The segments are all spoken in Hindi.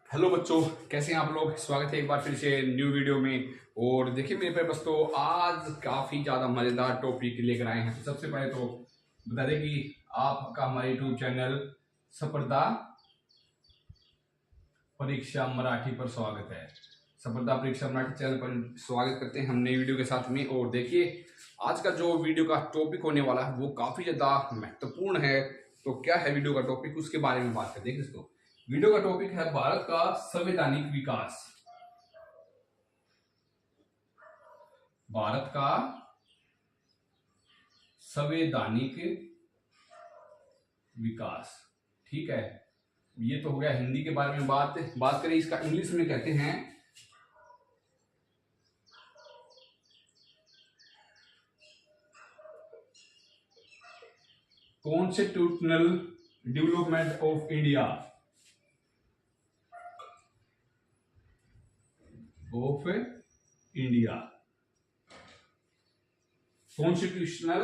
हेलो बच्चों, कैसे हैं आप लोग। स्वागत है एक बार फिर से न्यू वीडियो में। और देखिए मेरे पे बस तो आज काफ़ी ज़्यादा मज़ेदार टॉपिक लेकर आए हैं। तो सबसे पहले तो बता दें कि आपका हमारे यूट्यूब चैनल सफलता परीक्षा मराठी पर स्वागत है। सफलता परीक्षा मराठी चैनल पर स्वागत करते हैं हम नई वीडियो के साथ में। और देखिए आज का जो वीडियो का टॉपिक होने वाला है वो काफ़ी ज़्यादा महत्वपूर्ण है। तो क्या है वीडियो का टॉपिक, उसके बारे में बात करते हैं दोस्तों। वीडियो का टॉपिक है भारत का संवैधानिक विकास। भारत का संवैधानिक विकास। ठीक है, ये तो हो गया हिंदी के बारे में बात करें। इसका इंग्लिश में कहते हैं constitutional development of India. Constitutional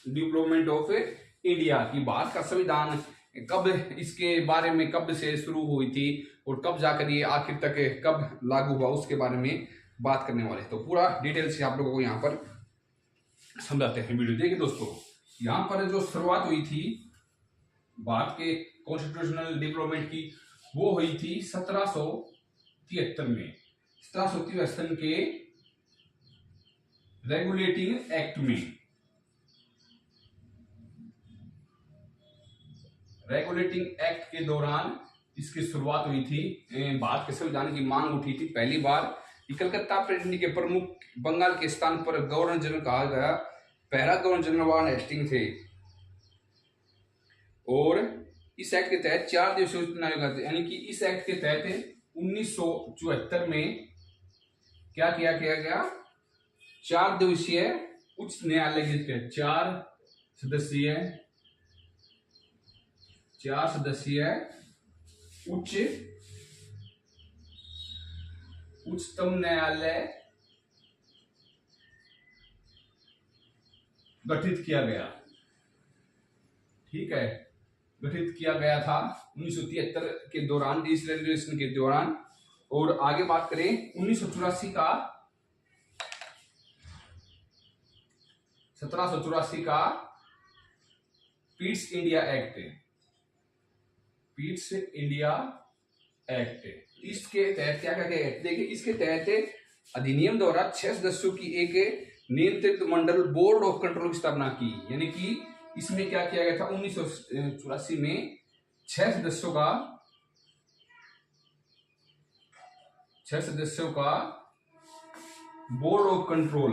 development of India की भारत का संविधान कब, इसके बारे में कब से शुरू हुई थी और कब जाकर ये आखिर तक कब लागू हुआ, उसके बारे में बात करने वाले हैं। तो पूरा डिटेल से आप लोगों को यहाँ पर समझाते हैं वीडियो। देखिए दोस्तों, यहाँ पर जो शुरुआत हुई थी भारत के कॉन्स्टिट्यूशनल डेवलपमेंट की, वो हुई थी 1773 में। 1773 के रेगुलेटिंग एक्ट में। रेगुलेटिंग एक्ट के दौरान इसकी शुरुआत हुई थी। भारत के संविधान की मांग उठी थी पहली बार। कलकत्ता प्रेसिडेंसी के प्रमुख बंगाल के स्थान पर गवर्नर जनरल कहा गया। पहला गवर्नर जनरल वॉरेन हेस्टिंग थे। और इस एक्ट के तहत 4 दिवसीय चुनाव करते, यानी कि इस एक्ट के तहत 1974 में क्या किया गया, 4 दिवसीय उच्च न्यायालय के 4 सदस्यीय उच्चतम न्यायालय गठित किया गया। ठीक है, गठित किया गया था 1973 के दौरान, इस रेगुलेशन के दौरान। और आगे बात करें 1984 का, 1784 का Pitt's India act. Pitt's India act, इसके तहत क्या क्या गया, देखिए इसके तहत अधिनियम द्वारा 6 सदस्यों की एक नियंत्रित मंडल बोर्ड ऑफ कंट्रोल की स्थापना की। यानी कि इसमें क्या किया गया था 1984 में 6 सदस्यों का board of control,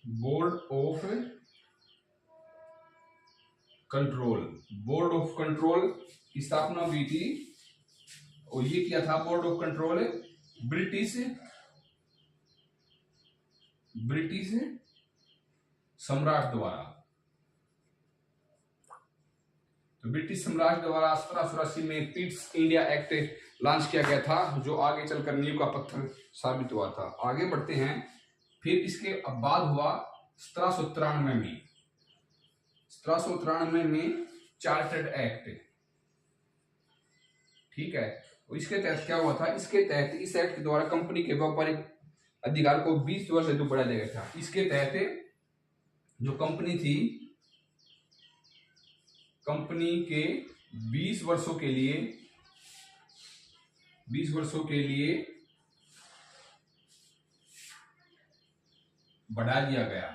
board of control की स्थापना हुई थी। और ये किया था बोर्ड ऑफ कंट्रोल ब्रिटिश सम्राट द्वारा। तो ब्रिटिश सम्राट द्वारा 1784 में पीट्स इंडिया एक्ट लॉन्च किया गया था, जो आगे चलकर नींव का पत्थर साबित हुआ था। आगे बढ़ते हैं। फिर इसके बाद हुआ 1793 में चार्टर्ड एक्ट। ठीक है, और इसके तहत क्या हुआ था, इसके तहत इस एक्ट के द्वारा कंपनी के व्यापारिक अधिकार को 20 वर्ष हेतु बढ़ा दिया गया था। इसके तहत जो कंपनी थी, कंपनी के 20 वर्षों के लिए बढ़ा दिया गया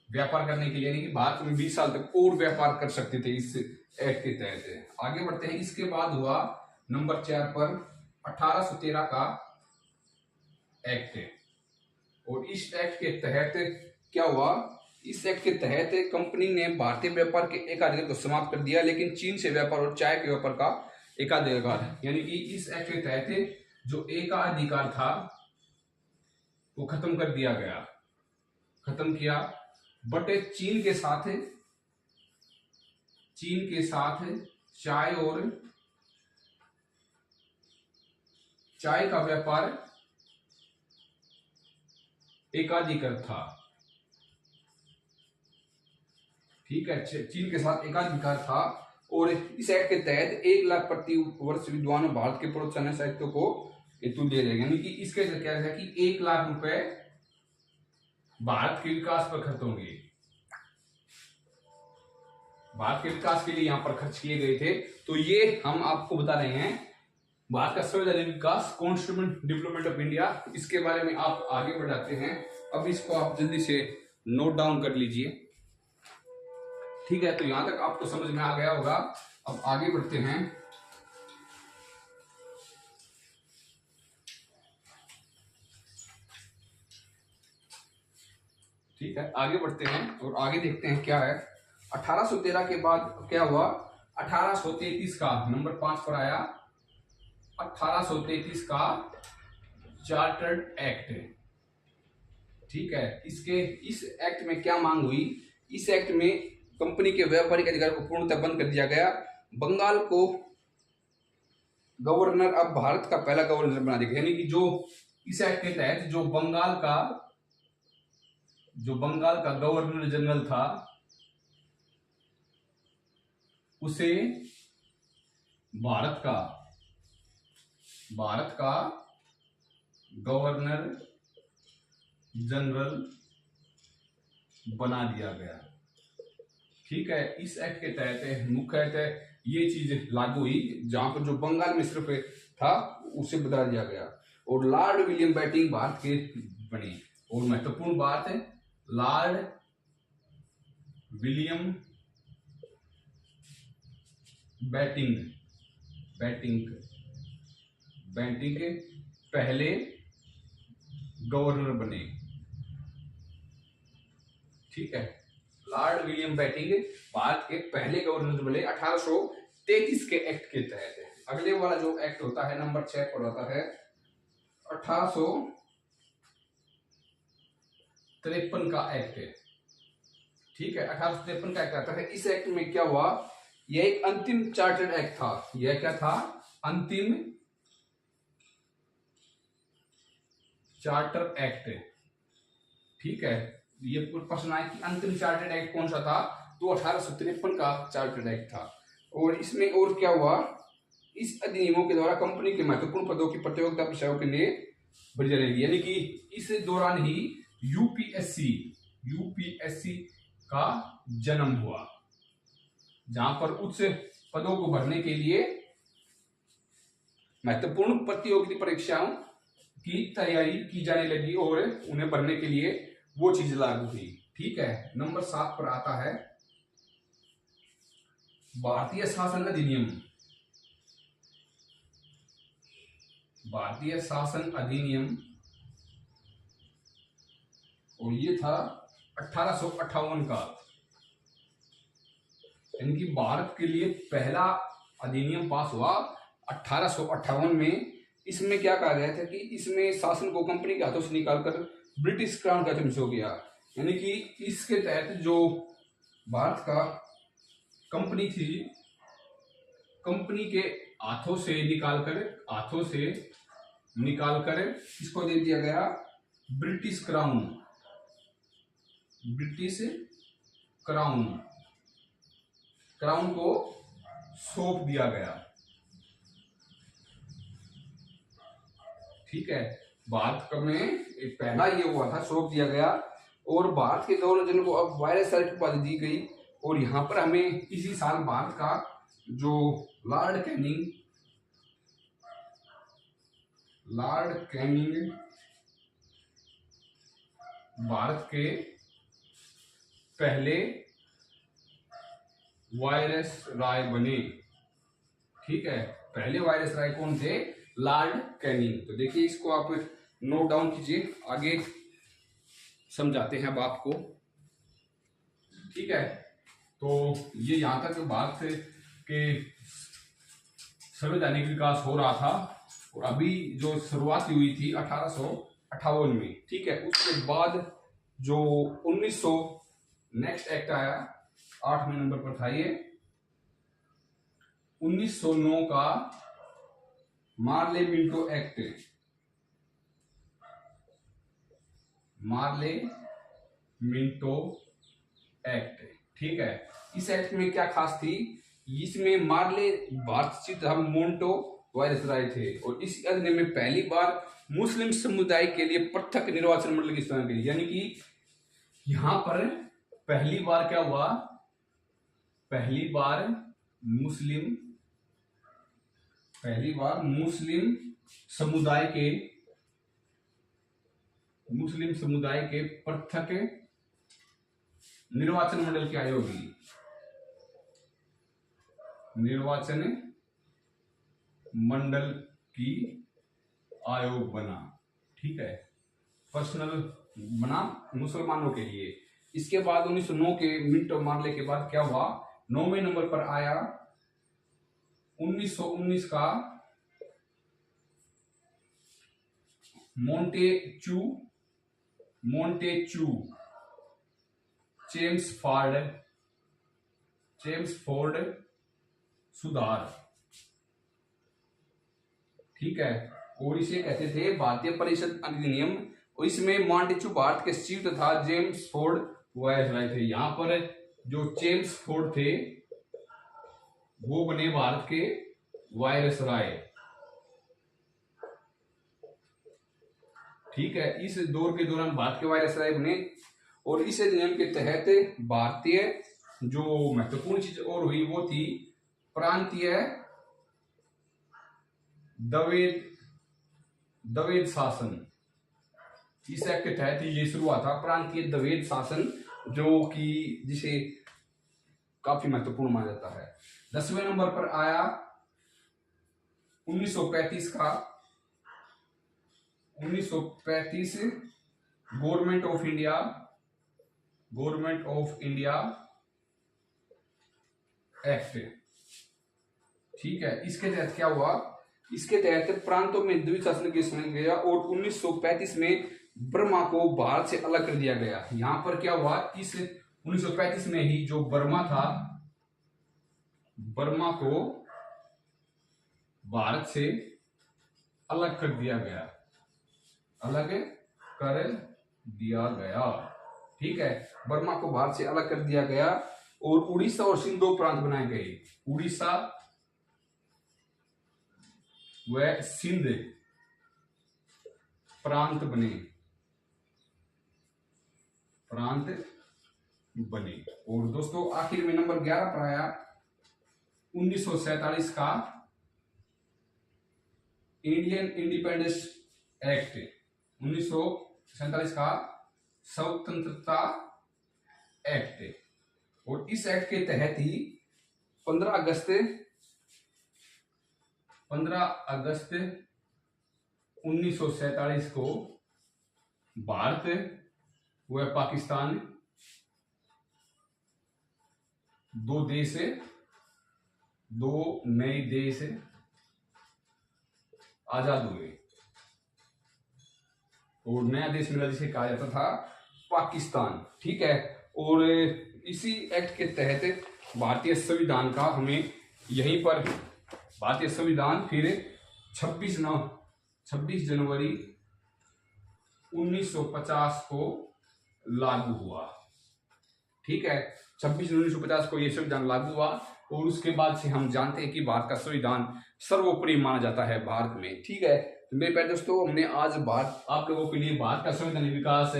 व्यापार करने के लिए। यानी कि भारत में 20 साल तक और व्यापार कर सकते थे इस एक्ट के तहत। आगे बढ़ते हैं। इसके बाद हुआ नंबर 4 पर 1813 का एक्ट। और इस एक्ट के तहत क्या हुआ, इस एक्ट के तहत कंपनी ने भारतीय व्यापार के एकाधिकार को समाप्त कर दिया, लेकिन चीन से व्यापार और चाय के व्यापार का एकाधिकार, यानी कि इस एक्ट के तहत जो एकाधिकार था वो खत्म कर दिया गया, खत्म किया। बट चीन के साथ चाय का व्यापार एकाधिकार था। ठीक है, चीन के साथ एकाधिकार था। और इस एक्ट के तहत 1 लाख प्रति वर्ष विद्वान भारत के प्रोत्साहन साहित्य को हेतु दिया जाएगा। यानी कि इसके क्या है कि 1 लाख रुपए भारत के विकास पर खर्च होंगे, भारत के विकास के लिए यहाँ पर खर्च किए गए थे। तो ये हम आपको बता रहे हैं भारत का सर्वजनिक विकास, कॉन्स्टिट्यूशन डेवलपमेंट ऑफ इंडिया, इसके बारे में आप आगे बढ़ जाते हैं। अब इसको आप जल्दी से नोट डाउन कर लीजिए। ठीक है, तो यहां तक आपको समझ में आ गया होगा। अब आगे बढ़ते हैं। ठीक है, आगे बढ़ते हैं और आगे देखते हैं क्या है। 1813 के बाद क्या हुआ, 1833 का नंबर 5 पर आया 1833 का चार्टर्ड एक्ट। ठीक है, इस एक्ट में क्या मांग हुई, इस एक्ट में कंपनी के व्यापारिक अधिकार को पूर्णतः बंद कर दिया गया। बंगाल को गवर्नर अब भारत का पहला गवर्नर बना दिया। यानी कि जो इस एक्ट के तहत जो बंगाल का गवर्नर जनरल था उसे भारत का गवर्नर जनरल बना दिया गया। ठीक है, इस एक्ट के तहत मुख्यतः ये चीज लागू हुई, जहां पर जो बंगाल में सिर्फ था उसे बदला दिया गया। और लॉर्ड विलियम बेंटिंक भारत के बने। और महत्वपूर्ण बात है, लॉर्ड विलियम बेंटिंक पहले गवर्नर बने। ठीक है, लॉर्ड विलियम बेंटिंक भारत के पहले गवर्नर बने 1833 के एक्ट के तहत। अगले वाला जो एक्ट होता है नंबर 6 पर होता है 1853 का एक्ट। ठीक है, 1853 का एक्ट आता है। इस एक्ट में क्या हुआ, यह एक अंतिम चार्टर्ड एक्ट था। यह क्या था, अंतिम चार्टर एक्ट। ठीक है, ये प्रश्न आया कि अंतिम चार्टर्ड एक्ट कौन सा था, तो 1853 का चार्टर्ड एक्ट था। और इसमें और क्या हुआ, इस अधिनियमों के द्वारा कंपनी के महत्वपूर्ण पदों की प्रतियोगिता परीक्षाओं के लिए भरी जाएगी। यानी कि इस दौरान ही यूपीएससी का जन्म हुआ, जहां पर उच्च पदों को भरने के लिए महत्वपूर्ण प्रतियोगिता परीक्षाओं की तैयारी की जाने लगी और उन्हें भरने के लिए वो चीज लागू हुई। ठीक है, नंबर 7 पर आता है भारतीय शासन अधिनियम। भारतीय शासन अधिनियम, और ये था 1858 का। यानी कि भारत के लिए पहला अधिनियम पास हुआ 1858 में। इसमें क्या कहा गया था कि इसमें शासन को कंपनी के हाथों से निकालकर ब्रिटिश क्राउन के हाथों में हो गया। यानी कि इसके तहत जो भारत का कंपनी थी, कंपनी के हाथों से निकालकर इसको दे दिया गया ब्रिटिश क्राउन को सौंप दिया गया। ठीक है, भारत में एक पहला ये हुआ था, सौंप दिया गया। और भारत के गवर्नर जनरल को अब वायसराय की उपाधि दी गई। और यहाँ पर हमें इसी साल भारत का जो लॉर्ड कैनिंग भारत के पहले वायसराय बने। ठीक है, पहले वायसराय कौन थे, लॉर्ड कैनिंग। तो देखिए, इसको आप नोट डाउन कीजिए, आगे समझाते हैं अब आपको। ठीक है, तो ये यहां तक भारत के संवैधानिक विकास हो रहा था। और अभी जो शुरुआत हुई थी 1858 में। ठीक है, उसके बाद जो 1900 नेक्स्ट एक्ट आया 8वें नंबर पर था, ये 1909 का मार्ले मिंटो एक्ट। ठीक है। इस एक्ट में क्या खास थी, इसमें मार्ले भारत स्थित मोन्टो वायसराय थे और इस अधिनियम में पहली बार मुस्लिम समुदाय के लिए पृथक निर्वाचन मंडल की स्थापना की, यानी कि यहां पर पहली बार क्या हुआ, पहली बार मुस्लिम समुदाय के पृथक निर्वाचन मंडल के आयोगी, निर्वाचन मंडल की आयोग बना, ठीक है, पर्सनल बना मुसलमानों के लिए। इसके बाद 1909 के मिंटो मार्ले के बाद क्या हुआ, 9वें नंबर पर आया 1919 का मोंटेचू चेम्सफोर्ड सुधार, ठीक है, और इसे कहते थे भारतीय परिषद अधिनियम। और इसमें मॉन्टेचू भारत के चीफ तथा चेम्सफोर्ड वायसराय थे। यहां पर जो चेम्सफोर्ड थे वो बने भारत के वायसराय, ठीक है। इस दौर के दौरान भारत के वायसराय बने और इस अधिनियम के तहत भारतीय जो महत्वपूर्ण चीज और हुई वो थी प्रांतीय द्वैध शासन। इस एक्ट के तहत ये शुरू हुआ था प्रांतीय द्वैध शासन, जो कि जिसे काफी महत्वपूर्ण माना जाता है। 10वें नंबर पर आया 1935 का 1935 गवर्नमेंट ऑफ इंडिया एक्ट, ठीक है। इसके तहत क्या हुआ, इसके तहत प्रांतों में द्वितीय शासन की स्थापना गया और 1935 में बर्मा को भारत से अलग कर दिया गया। यहां पर क्या हुआ, इस 1935 में ही जो बर्मा था, बर्मा को भारत से अलग कर दिया गया, ठीक है। बर्मा को भारत से अलग कर दिया गया और उड़ीसा और सिंध दो प्रांत बनाए गए। उड़ीसा व सिंध प्रांत बने। और दोस्तों आखिर में नंबर 11 पर आया 1947 का इंडियन इंडिपेंडेंस एक्ट, 1947 का स्वतंत्रता एक्ट। और इस एक्ट के तहत ही 15 अगस्त 1947 को भारत व पाकिस्तान दो नए देश आजाद हुए और नया देश मिला जिसे कहा जाता था पाकिस्तान, ठीक है। और इसी एक्ट के तहत भारतीय संविधान का हमें यहीं पर भारतीय संविधान फिर 26 जनवरी 1950 को लागू हुआ, ठीक है। 26 जनवरी 1950 को यह संविधान लागू हुआ और उसके बाद से हम जानते हैं कि भारत का संविधान सर्वोपरि माना जाता है भारत में, ठीक है। तो मेरे प्यारे दोस्तों, हमने आज आप लोगों के लिए भारत का संवैधानिक विकास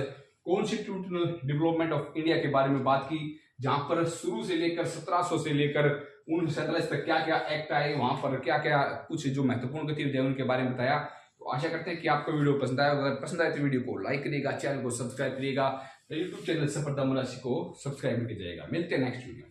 कॉन्स्टिट्यूशनल डेवलपमेंट ऑफ इंडिया के बारे में बात की, जहां पर शुरू से लेकर 1700 से लेकर 1947 तक क्या क्या एक्ट आए, वहां पर क्या क्या कुछ जो महत्वपूर्ण गतिविधियां उनके बारे में बताया। तो आशा करते हैं कि आपको वीडियो पसंद आया। अगर पसंद आए तो वीडियो को लाइक करिएगा, चैनल को सब्सक्राइब करिएगा, यूट्यूब चैनल सफलता मुलाशी को सब्सक्राइब कीजिएगा। मिलते हैं नेक्स्ट वीडियो।